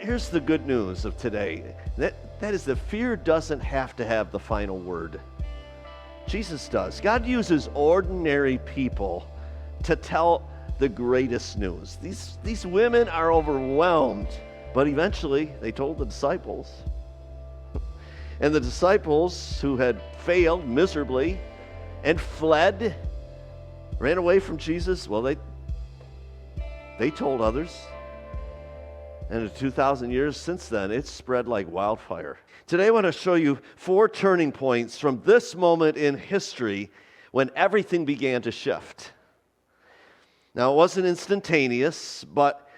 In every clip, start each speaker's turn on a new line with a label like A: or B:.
A: here's the good news of today. That is that fear doesn't have to have the final word. Jesus does. God uses ordinary people to tell the greatest news. These women are overwhelmed, but eventually they told the disciples. And the disciples who had failed miserably and fled, ran away from Jesus, well, they told others. And in 2,000 years since then, it's spread like wildfire. Today I want to show you 4 turning points from this moment in history when everything began to shift. Now, it wasn't instantaneous, but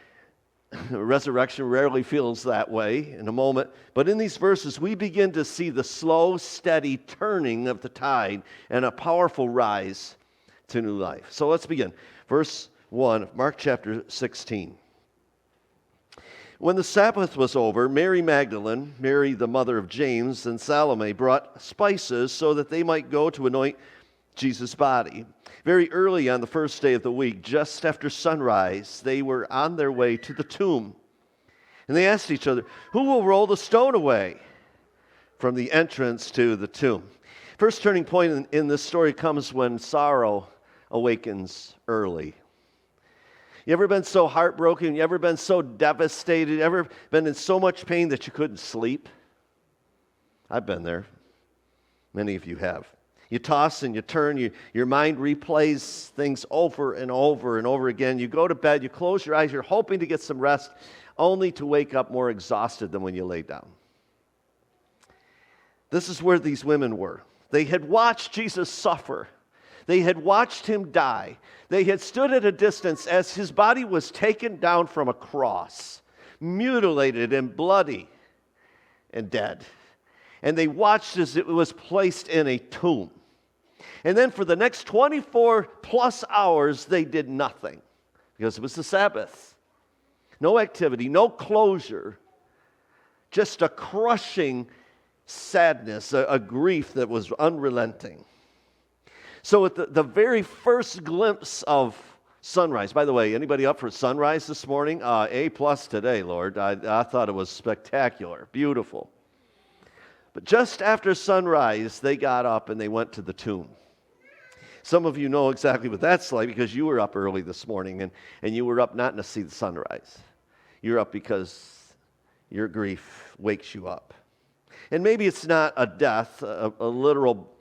A: resurrection rarely feels that way in a moment. But in these verses, we begin to see the slow, steady turning of the tide and a powerful rise to new life. So let's begin. Verse 1, Mark chapter 16. When the Sabbath was over, Mary Magdalene, Mary the mother of James, and Salome brought spices so that they might go to anoint Jesus' body. Very early on the first day of the week, just after sunrise, they were on their way to the tomb. And they asked each other, "Who will roll the stone away from the entrance to the tomb?" First turning point in this story comes when sorrow awakens early. You ever been so heartbroken? You ever been so devastated? You ever been in so much pain that you couldn't sleep? I've been there. Many of you have. You toss and you turn. Your mind replays things over and over and over again. You go to bed. You close your eyes. You're hoping to get some rest, only to wake up more exhausted than when you lay down. This is where these women were. They had watched Jesus suffer. They had watched him die. They had stood at a distance as his body was taken down from a cross, mutilated and bloody and dead. And they watched as it was placed in a tomb. And then for the next 24 plus hours, they did nothing because it was the Sabbath. No activity, no closure, just a crushing sadness, a grief that was unrelenting. So at the very first glimpse of sunrise, by the way, anybody up for sunrise this morning? A+ today, Lord. I thought it was spectacular, beautiful. But just after sunrise, they got up and they went to the tomb. Some of you know exactly what that's like because you were up early this morning and you were up not to see the sunrise. You're up because your grief wakes you up. And maybe it's not a death, a literal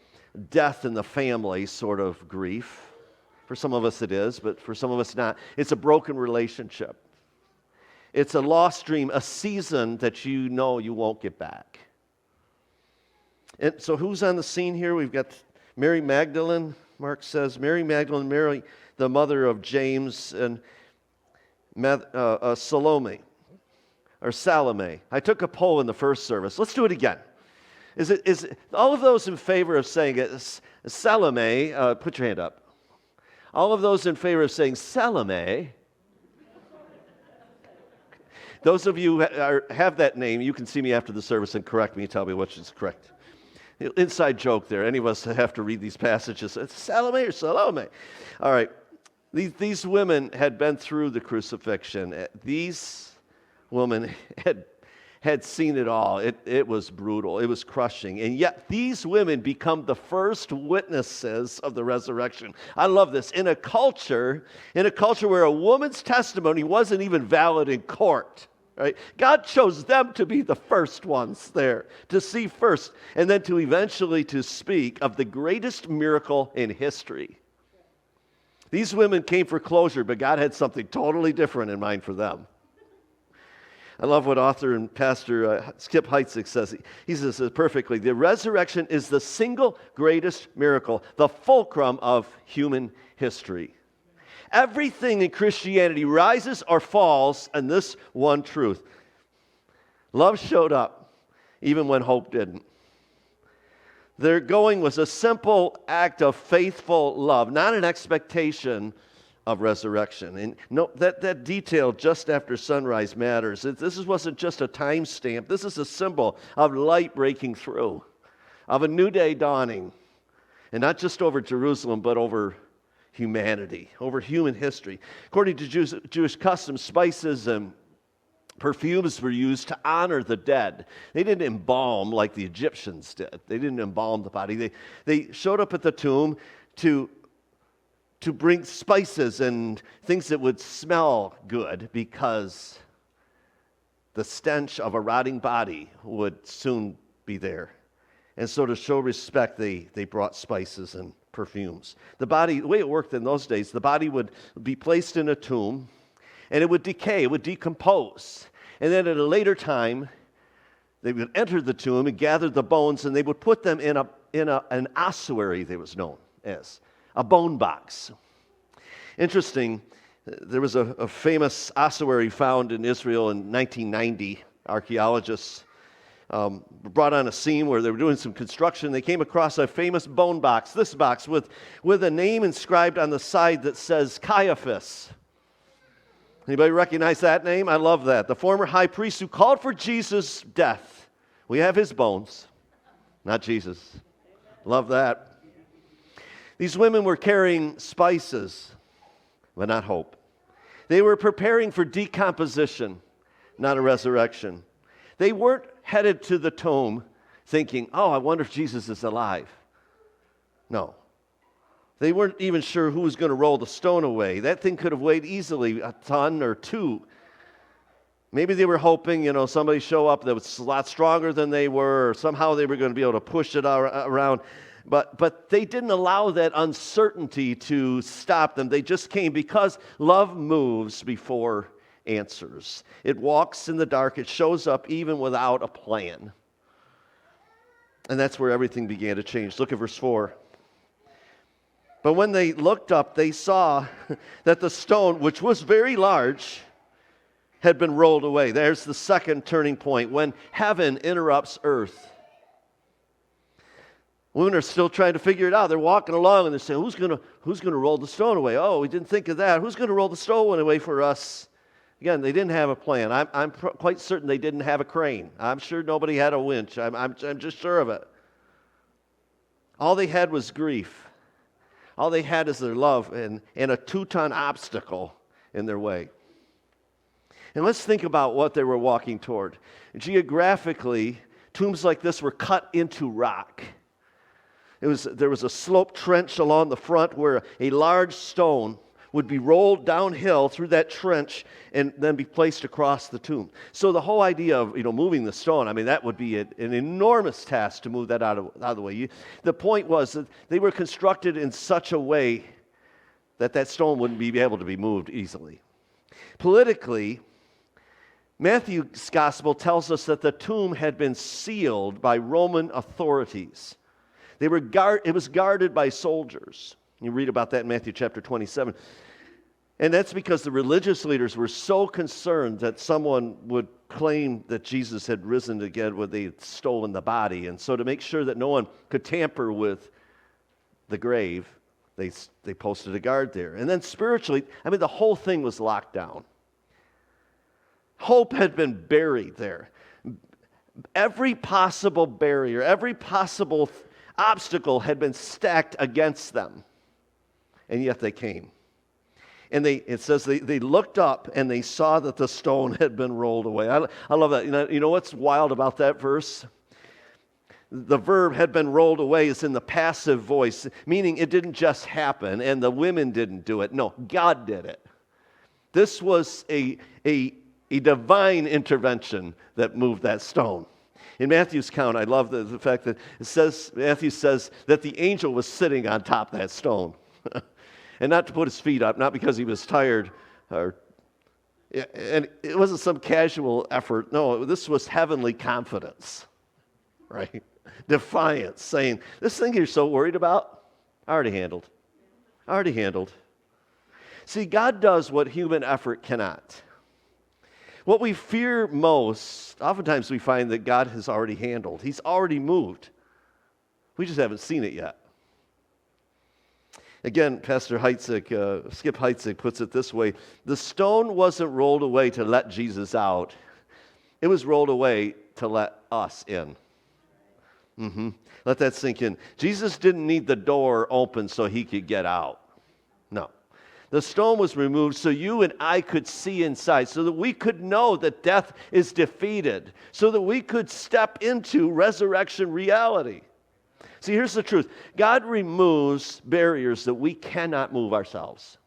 A: death in the family sort of grief. For some of us it is, but for some of us not. It's a broken relationship. It's a lost dream, a season that you know you won't get back. And so who's on the scene here? We've got Mary Magdalene, Mark says, Mary Magdalene, Mary the mother of James, and Salome. I took a poll in the first service. Let's do it again. Is all of those in favor of saying it, Salome, put your hand up. All of those in favor of saying Salome, those of you who have that name, you can see me after the service and correct me and tell me which is correct. Inside joke there. Any of us have to read these passages. It's Salome or Salome? All right. These women had been through the crucifixion. These women had seen it all. It was brutal. It was crushing. And yet these women become the first witnesses of the resurrection. I love this. In a culture where a woman's testimony wasn't even valid in court, right? God chose them to be the first ones there, to see first, and then to eventually to speak of the greatest miracle in history. These women came for closure, but God had something totally different in mind for them. I love what author and pastor Skip Heitzig says. He says it perfectly. The resurrection is the single greatest miracle, the fulcrum of human history. Everything in Christianity rises or falls on this one truth. Love showed up even when hope didn't. Their going was a simple act of faithful love, not an expectation of resurrection. And no, that detail just after sunrise matters. This wasn't just a time stamp. This is a symbol of light breaking through, of a new day dawning. And not just over Jerusalem, but over humanity, over human history. According to Jewish customs, spices and Perfumes were used to honor the dead. They didn't embalm like the Egyptians did. They didn't embalm the body. They showed up at the tomb to bring spices and things that would smell good, because the stench of a rotting body would soon be there. And so to show respect, they brought spices and perfumes. The body, the way it worked in those days, the body would be placed in a tomb, and it would decay, it would decompose. And then at a later time, they would enter the tomb and gather the bones, and they would put them in an ossuary, that was known as a bone box. Interesting, there was a famous ossuary found in Israel in 1990. Archaeologists brought on a scene where they were doing some construction. They came across a famous bone box, this box, with a name inscribed on the side that says Caiaphas. Anybody recognize that name? I love that. The former high priest who called for Jesus' death. We have his bones, not Jesus. Love that. These women were carrying spices, but not hope. They were preparing for decomposition, not a resurrection. They weren't headed to the tomb thinking, oh, I wonder if Jesus is alive. No. They weren't even sure who was going to roll the stone away. That thing could have weighed easily a ton or two. Maybe they were hoping, somebody show up that was a lot stronger than they were, or somehow they were going to be able to push it around. But they didn't allow that uncertainty to stop them. They just came because love moves before answers. It walks in the dark. It shows up even without a plan. And that's where everything began to change. Look at verse 4. But when they looked up, they saw that the stone, which was very large, had been rolled away. There's the second turning point, when heaven interrupts earth. Women are still trying to figure it out. They're walking along and they're saying, who's going to roll the stone away? Oh, we didn't think of that. Who's going to roll the stone away for us? Again, they didn't have a plan. I'm quite certain they didn't have a crane. I'm sure nobody had a winch. I'm just sure of it. All they had was grief. All they had is their love and a 2-ton obstacle in their way. And let's think about what they were walking toward. Geographically, tombs like this were cut into rock. There was a sloped trench along the front where a large stone would be rolled downhill through that trench and then be placed across the tomb. So the whole idea of moving the stone, that would be an enormous task to move that out of the way. The point was that they were constructed in such a way that stone wouldn't be able to be moved easily. Politically, Matthew's gospel tells us that the tomb had been sealed by Roman authorities. It was guarded by soldiers. You read about that in Matthew chapter 27. And that's because the religious leaders were so concerned that someone would claim that Jesus had risen again when they had stolen the body. And so to make sure that no one could tamper with the grave, they posted a guard there. And then spiritually, the whole thing was locked down. Hope had been buried there. Every possible barrier, every possible obstacle had been stacked against them. And yet they came. And it says they looked up and they saw that the stone had been rolled away. I love that. You know what's wild about that verse? The verb had been rolled away is in the passive voice, meaning it didn't just happen and the women didn't do it. No, God did it. This was a divine intervention that moved that stone. In Matthew's account, I love the fact that Matthew says that the angel was sitting on top of that stone. And not to put his feet up, not because he was tired, and it wasn't some casual effort. No, this was heavenly confidence, right? Defiance, saying, this thing you're so worried about, I already handled. See, God does what human effort cannot. What we fear most, oftentimes we find that God has already handled. He's already moved. We just haven't seen it yet. Again, Pastor Skip Heitzig puts it this way: the stone wasn't rolled away to let Jesus out. It was rolled away to let us in. Let that sink in. Jesus didn't need the door open so he could get out. No. The stone was removed so you and I could see inside, so that we could know that death is defeated, so that we could step into resurrection reality. See, here's the truth. God removes barriers that we cannot move ourselves.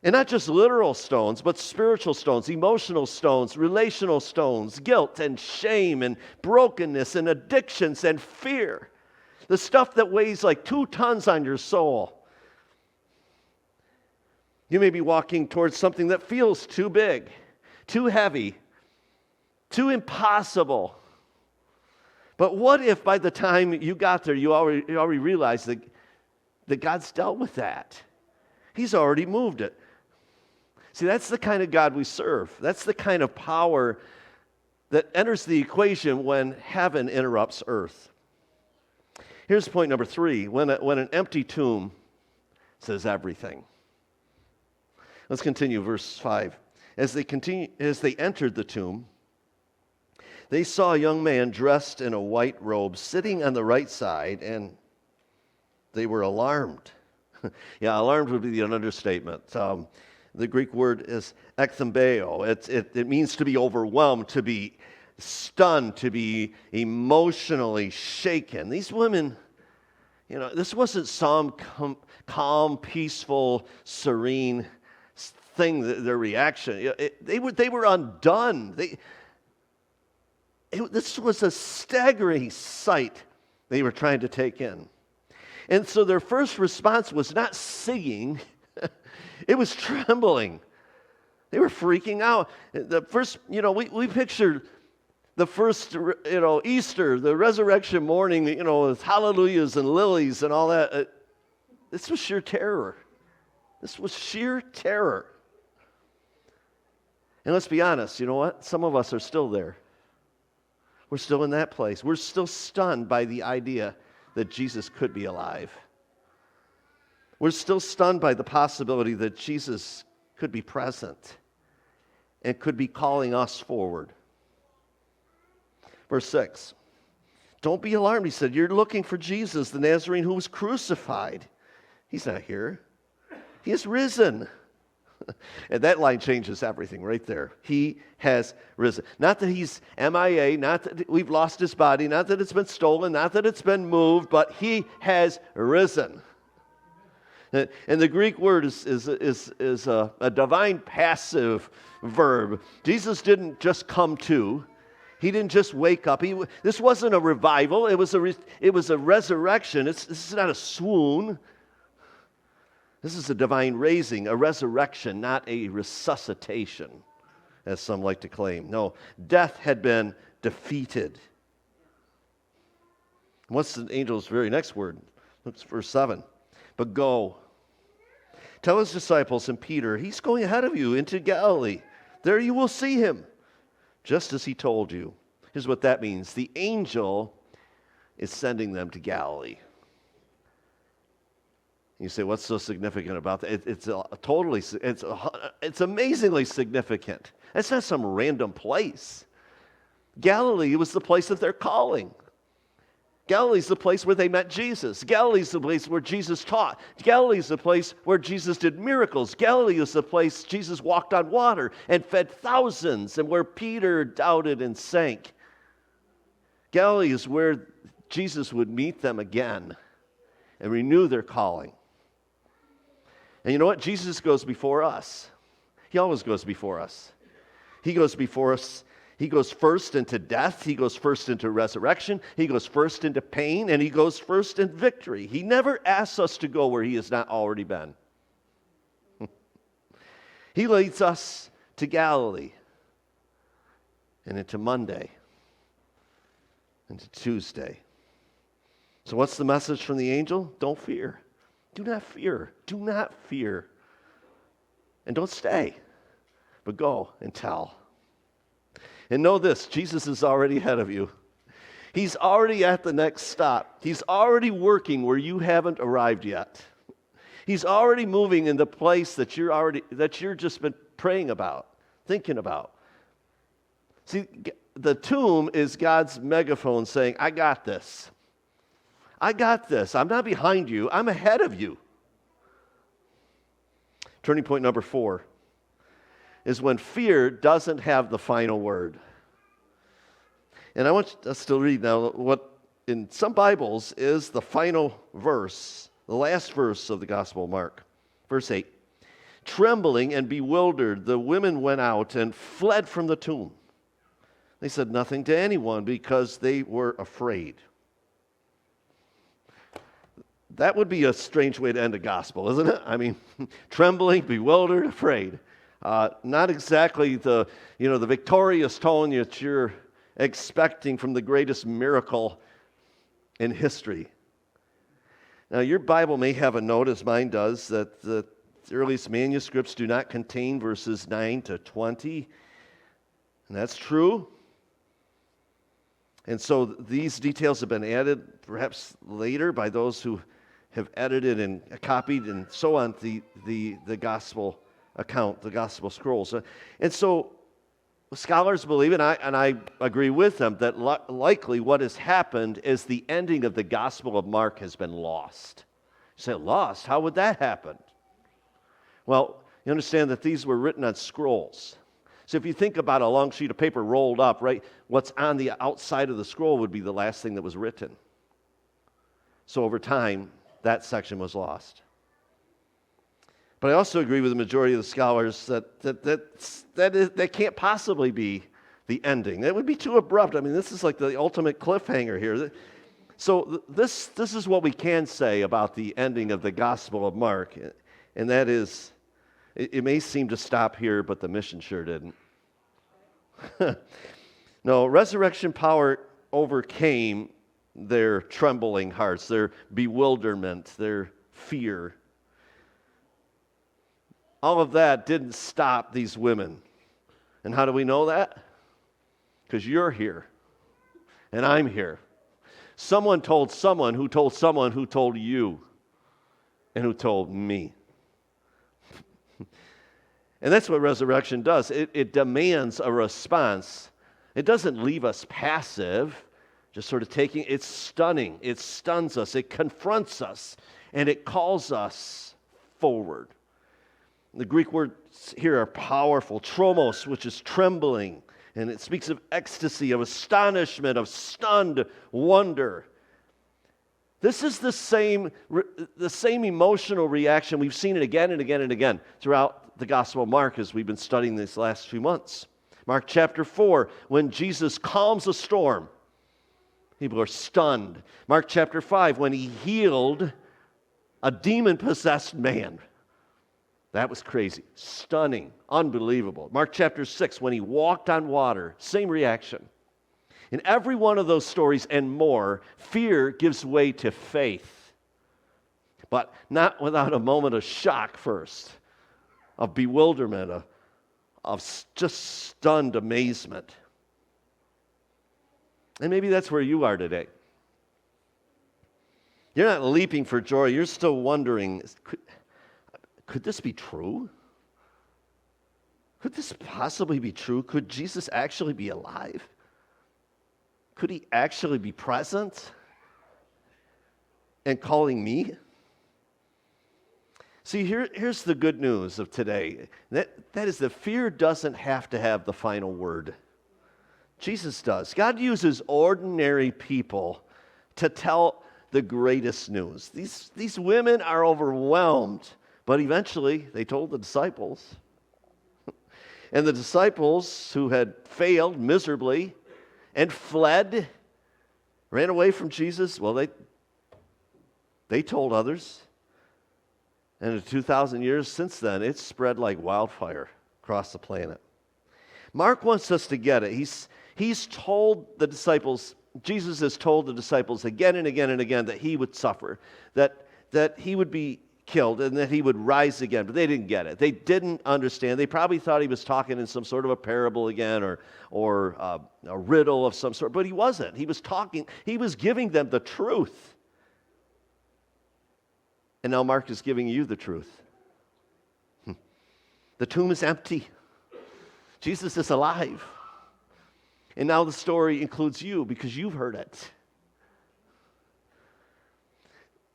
A: And not just literal stones, but spiritual stones, emotional stones, relational stones, guilt and shame and brokenness and addictions and fear. The stuff that weighs like 2 tons on your soul. You may be walking towards something that feels too big, too heavy, too impossible. But what if by the time you got there, you already realized that God's dealt with that? He's already moved it. See, that's the kind of God we serve. That's the kind of power that enters the equation when heaven interrupts earth. Here's point number 3. When an empty tomb says everything. Let's continue, verse 5. As they entered the tomb, they saw a young man dressed in a white robe sitting on the right side, and they were alarmed. Yeah, alarmed would be an understatement. The Greek word is ekthambeo. It means to be overwhelmed, to be stunned, to be emotionally shaken. These women, this wasn't some calm, peaceful, serene thing, their reaction. They were undone. This was a staggering sight they were trying to take in. And so their first response was not singing, it was trembling. They were freaking out. The first, we pictured the first, Easter, the resurrection morning, with hallelujahs and lilies and all that. This was sheer terror. This was sheer terror. And let's be honest, you know what? Some of us are still there. We're still in that place. We're still stunned by the idea that Jesus could be alive. We're still stunned by the possibility that Jesus could be present and could be calling us forward. Verse 6. Don't be alarmed, he said. You're looking for Jesus, the Nazarene who was crucified. He's not here. He has risen. And that line changes everything right there. He has risen. Not that he's MIA, not that we've lost his body, not that it's been stolen, not that it's been moved, but he has risen. And the Greek word is a divine passive verb. Jesus didn't just come to. He didn't just wake up. This wasn't a revival. It was a resurrection. This is not a swoon. This is a divine raising, a resurrection, not a resuscitation, as some like to claim. No, death had been defeated. What's the angel's very next word? Look at verse 7. But go. Tell his disciples and Peter, he's going ahead of you into Galilee. There you will see him, just as he told you. Here's what that means. The angel is sending them to Galilee. You say, what's so significant about that? It's amazingly significant. It's not some random place. Galilee was the place that they're calling. Galilee's the place where they met Jesus. Galilee's the place where Jesus taught. Galilee's the place where Jesus did miracles. Galilee is the place Jesus walked on water and fed thousands, and where Peter doubted and sank. Galilee is where Jesus would meet them again and renew their calling. And you know what? Jesus goes before us. He always goes before us. He goes before us. He goes first into death. He goes first into resurrection. He goes first into pain. And he goes first in victory. He never asks us to go where he has not already been. He leads us to Galilee and into Monday, into Tuesday. So what's the message from the angel? Don't fear. Do not fear. Do not fear. And don't stay, but go and tell. And know this, Jesus is already ahead of you. He's already at the next stop. He's already working where you haven't arrived yet. He's already moving in the place that you're just been praying about, thinking about. See, the tomb is God's megaphone saying, I got this. I got this. I'm not behind you. I'm ahead of you. Turning point number 4 is when fear doesn't have the final word. And I want us to read now what in some Bibles is the final verse, the last verse of the Gospel of Mark. Verse 8. Trembling and bewildered, the women went out and fled from the tomb. They said nothing to anyone because they were afraid. That would be a strange way to end a gospel, isn't it? I mean, trembling, bewildered, afraid. Not exactly the victorious tone that you're expecting from the greatest miracle in history. Now, your Bible may have a note, as mine does, that the earliest manuscripts do not contain verses 9 to 20. And that's true. And so these details have been added perhaps later by those who have edited and copied and so on the gospel account, the gospel scrolls. And so scholars believe, and I agree with them, that likely what has happened is the ending of the Gospel of Mark has been lost. You say, lost? How would that happen? Well, you understand that these were written on scrolls. So if you think about a long sheet of paper rolled up, right, what's on the outside of the scroll would be the last thing that was written. So over time, that section was lost. But I also agree with the majority of the scholars that can't possibly be the ending. That would be too abrupt. I mean, this is like the ultimate cliffhanger here. So this is what we can say about the ending of the Gospel of Mark, and that is, it may seem to stop here, but the mission sure didn't. No, resurrection power overcame their trembling hearts, their bewilderment, their fear. All of that didn't stop these women. And how do we know that? Because you're here, and I'm here. Someone told someone who told someone who told you, and who told me. And that's what resurrection does. It demands a response. It doesn't leave us passive, just sort of taking. It's stunning. It stuns us. It confronts us. And it calls us forward. The Greek words here are powerful. Tromos, which is trembling. And it speaks of ecstasy, of astonishment, of stunned wonder. This is the same emotional reaction. We've seen it again and again and again throughout the Gospel of Mark as we've been studying these last few months. Mark chapter 4, when Jesus calms a storm, people are stunned. Mark chapter 5, when he healed a demon-possessed man. That was crazy, stunning, unbelievable. Mark chapter 6, when he walked on water, same reaction. In every one of those stories and more, fear gives way to faith, but not without a moment of shock first, of bewilderment, of just stunned amazement. And maybe that's where you are today. You're not leaping for joy. You're still wondering, could this be true? Could this possibly be true? Could Jesus actually be alive? Could he actually be present and calling me? See, here's the good news of today. That is that fear doesn't have to have the final word. Jesus does. God uses ordinary people to tell the greatest news. These women are overwhelmed, but eventually they told the disciples. And the disciples who had failed miserably and fled, ran away from Jesus, well, they told others. And in 2,000 years since then, it's spread like wildfire across the planet. Mark wants us to get it. He's told the disciples, Jesus has told the disciples again and again and again that he would suffer, that he would be killed and that he would rise again. But they didn't get it. They didn't understand. They probably thought he was talking in some sort of a parable again or a riddle of some sort. But he wasn't. He was giving them the truth. And now Mark is giving you the truth. The tomb is empty. Jesus is alive. And now the story includes you because you've heard it.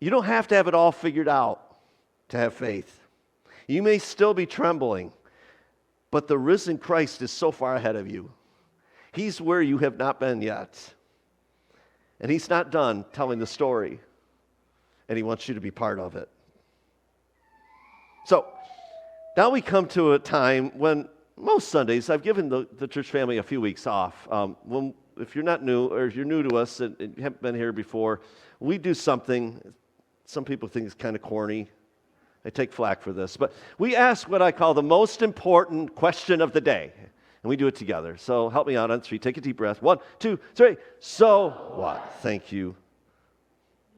A: You don't have to have it all figured out to have faith. You may still be trembling, but the risen Christ is so far ahead of you. He's where you have not been yet. And he's not done telling the story. And he wants you to be part of it. So, now we come to a time when most Sundays, I've given the church family a few weeks off. If you're not new, or if you're new to us and you haven't been here before, we do something, some people think it's kind of corny. I take flack for this. But we ask what I call the most important question of the day. And we do it together. So help me out on 3. Take a deep breath. 1, 2, 3. So what? Thank you.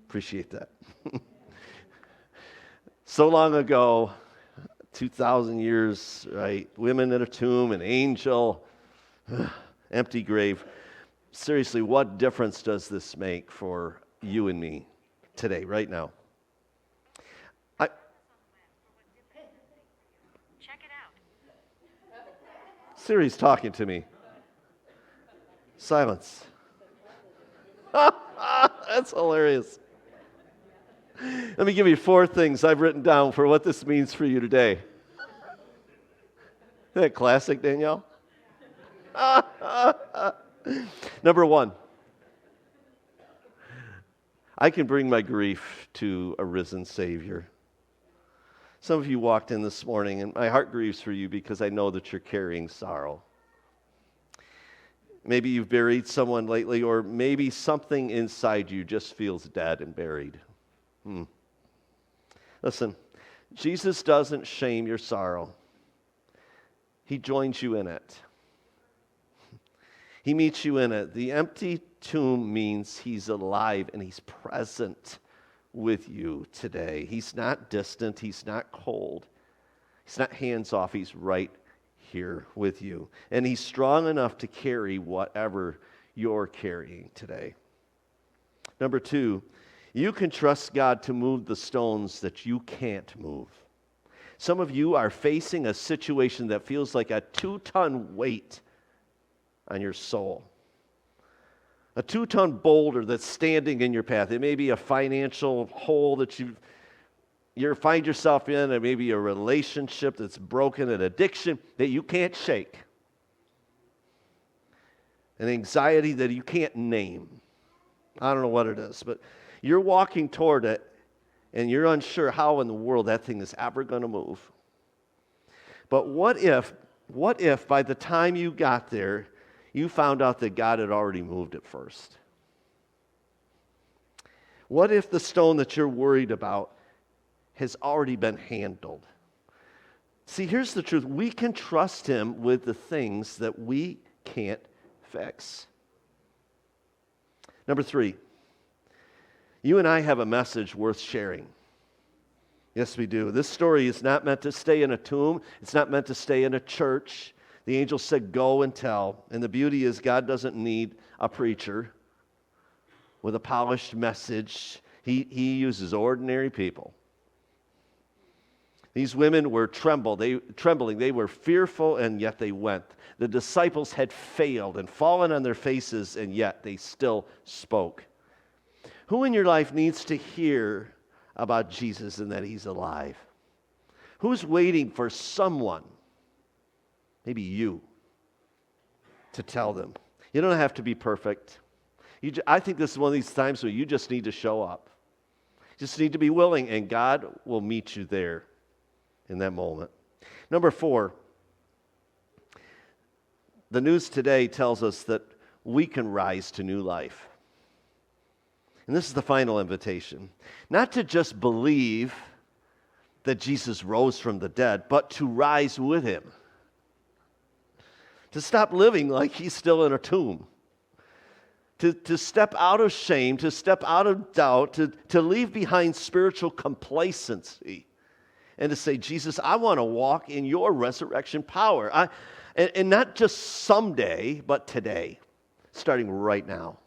A: Appreciate that. So long ago, 2,000 years, right? Women in a tomb, an angel, empty grave. Seriously, what difference does this make for you and me today, right now?
B: Check it out.
A: Siri's talking to me. Silence. That's hilarious. Let me give you 4 things I've written down for what this means for you today. Isn't that classic, Danielle? Number 1, I can bring my grief to a risen Savior. Some of you walked in this morning, and my heart grieves for you because I know that you're carrying sorrow. Maybe you've buried someone lately, or maybe something inside you just feels dead and buried. Listen, Jesus doesn't shame your sorrow. He joins you in it. He meets you in it. The empty tomb means he's alive and he's present with you today. He's not distant. He's not cold. He's not hands off. He's right here with you. And he's strong enough to carry whatever you're carrying today. Number 2, you can trust God to move the stones that you can't move. Some of you are facing a situation that feels like a 2-ton weight on your soul. A 2-ton boulder that's standing in your path. It may be a financial hole that you find yourself in, or maybe a relationship that's broken, an addiction that you can't shake, an anxiety that you can't name. I don't know what it is, but you're walking toward it, and you're unsure how in the world that thing is ever going to move. But what if by the time you got there, you found out that God had already moved it first? What if the stone that you're worried about has already been handled? See, here's the truth. We can trust him with the things that we can't fix. Number 3, you and I have a message worth sharing. Yes, we do. This story is not meant to stay in a tomb. It's not meant to stay in a church. The angel said, go and tell. And the beauty is God doesn't need a preacher with a polished message. He uses ordinary people. These women were trembling. They were fearful, and yet they went. The disciples had failed and fallen on their faces, and yet they still spoke. Who in your life needs to hear about Jesus and that he's alive? Who's waiting for someone, maybe you, to tell them? You don't have to be perfect. I think this is one of these times where you just need to show up. You just need to be willing, and God will meet you there in that moment. Number 4, the news today tells us that we can rise to new life. And this is the final invitation. Not to just believe that Jesus rose from the dead, but to rise with him. To stop living like he's still in a tomb. To step out of shame, to step out of doubt, to leave behind spiritual complacency. And to say, Jesus, I want to walk in your resurrection power. And not just someday, but today, starting right now.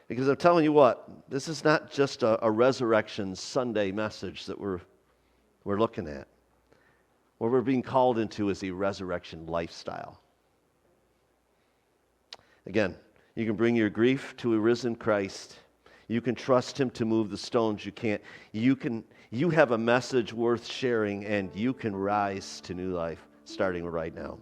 A: Because I'm telling you what, this is not just a Resurrection Sunday message that we're looking at. What we're being called into is a resurrection lifestyle. Again, you can bring your grief to a risen Christ. You can trust him to move the stones you can't. You can You have a message worth sharing, and you can rise to new life starting right now.